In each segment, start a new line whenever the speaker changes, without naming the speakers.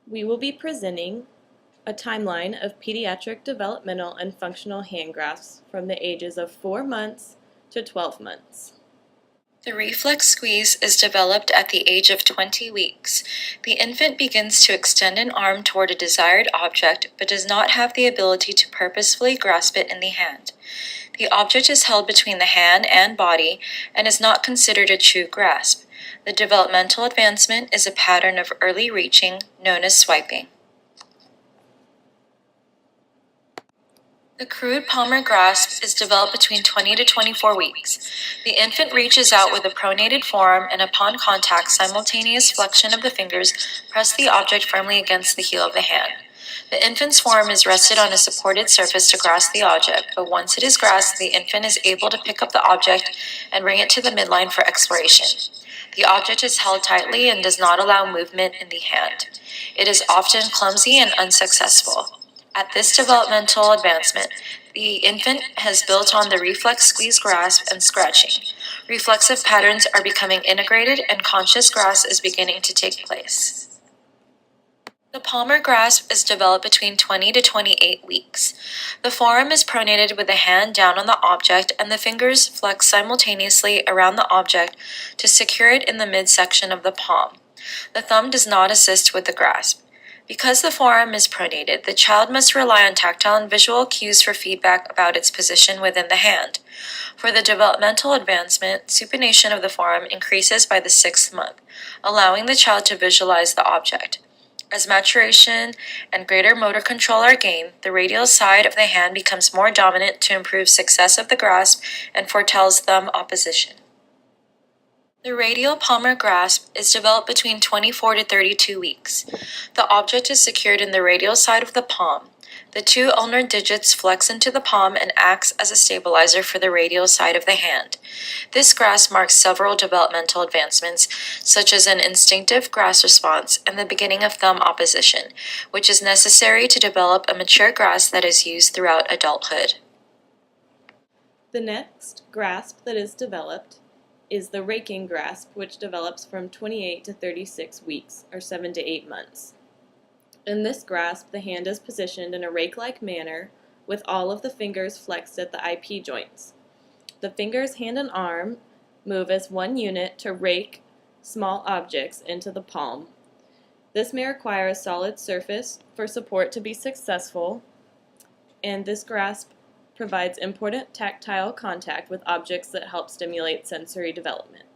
We will be presenting a timeline of pediatric developmental and functional hand grasps from the ages of 4 months to 12 months. The reflex squeeze is developed at the age of 20 weeks. The infant begins to extend an arm toward a desired object but does not have the ability to purposefully grasp it in the hand. The object is held between the hand and body and is not considered a true grasp. The developmental advancement is a pattern of early reaching known as swiping. The crude palmar grasp is developed between 20 to 24 weeks. The infant reaches out with a pronated forearm and upon contact, simultaneous flexion of the fingers press the object firmly against the heel of the hand. The infant's forearm is rested on a supported surface to grasp the object, but once it is grasped, the infant is able to pick up the object and bring it to the midline for exploration. The object is held tightly and does not allow movement in the hand. It is often clumsy and unsuccessful. At this developmental advancement, the infant has built on the reflex squeeze grasp and scratching. Reflexive patterns are becoming integrated and conscious grasp is beginning to take place. The palmar grasp is developed between 20 to 28 weeks. The forearm is pronated with the hand down on the object and the fingers flex simultaneously around the object to secure it in the midsection of the palm. The thumb does not assist with the grasp. Because the forearm is pronated, the child must rely on tactile and visual cues for feedback about its position within the hand. For the developmental advancement, supination of the forearm increases by the 6th month, allowing the child to visualize the object. As maturation and greater motor control are gained, the radial side of the hand becomes more dominant to improve success of the grasp and foretells thumb opposition. The radial palmar grasp is developed between 24 to 32 weeks. The object is secured in the radial side of the palm. The two ulnar digits flex into the palm and acts as a stabilizer for the radial side of the hand. This grasp marks several developmental advancements, such as an instinctive grasp response and the beginning of thumb opposition, which is necessary to develop a mature grasp that is used throughout adulthood. The next grasp that is developed is the raking grasp, which develops from 28 to 36 weeks, or 7 to 8 months. In this grasp, the hand is positioned in a rake-like manner with all of the fingers flexed at the IP joints. The fingers, hand, and arm move as one unit to rake small objects into the palm. This may require a solid surface for support to be successful, and this grasp provides important tactile contact with objects that help stimulate sensory development.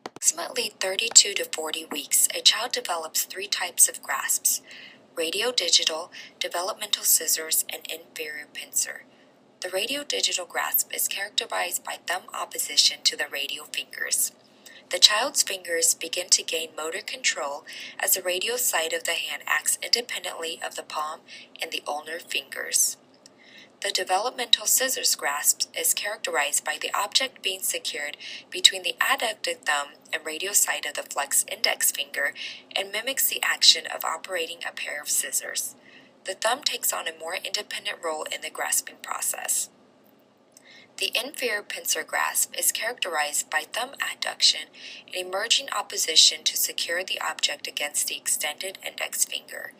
Approximately 32 to 40 weeks, a child develops 3 types of grasps: radio-digital, developmental scissors, and inferior pincer. The radio-digital grasp is characterized by thumb opposition to the radial fingers. The child's fingers begin to gain motor control as the radial side of the hand acts independently of the palm and the ulnar fingers. The developmental scissors grasp is characterized by the object being secured between the adducted thumb and radial side of the flexed index finger and mimics the action of operating a pair of scissors. The thumb takes on a more independent role in the grasping process. The inferior pincer grasp is characterized by thumb adduction and emerging opposition to secure the object against the extended index finger.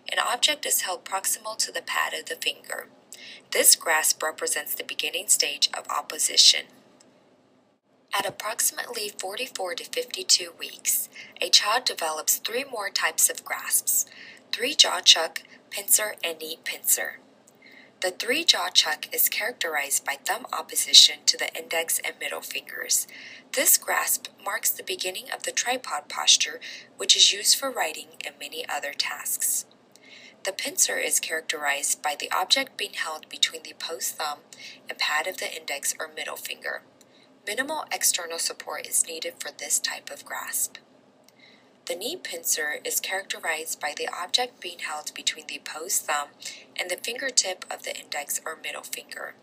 An object is held proximal to the pad of the finger. This grasp represents the beginning stage of opposition. At approximately 44 to 52 weeks, a child develops 3 more types of grasps: 3-jaw chuck, pincer, and knee pincer. The 3-jaw chuck is characterized by thumb opposition to the index and middle fingers. This grasp marks the beginning of the tripod posture, which is used for writing and many other tasks. The pincer is characterized by the object being held between the opposed thumb and pad of the index or middle finger. Minimal external support is needed for this type of grasp. The knee pincer is characterized by the object being held between the opposed thumb and the fingertip of the index or middle finger.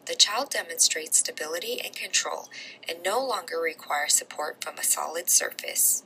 The child demonstrates stability and control and no longer requires support from a solid surface.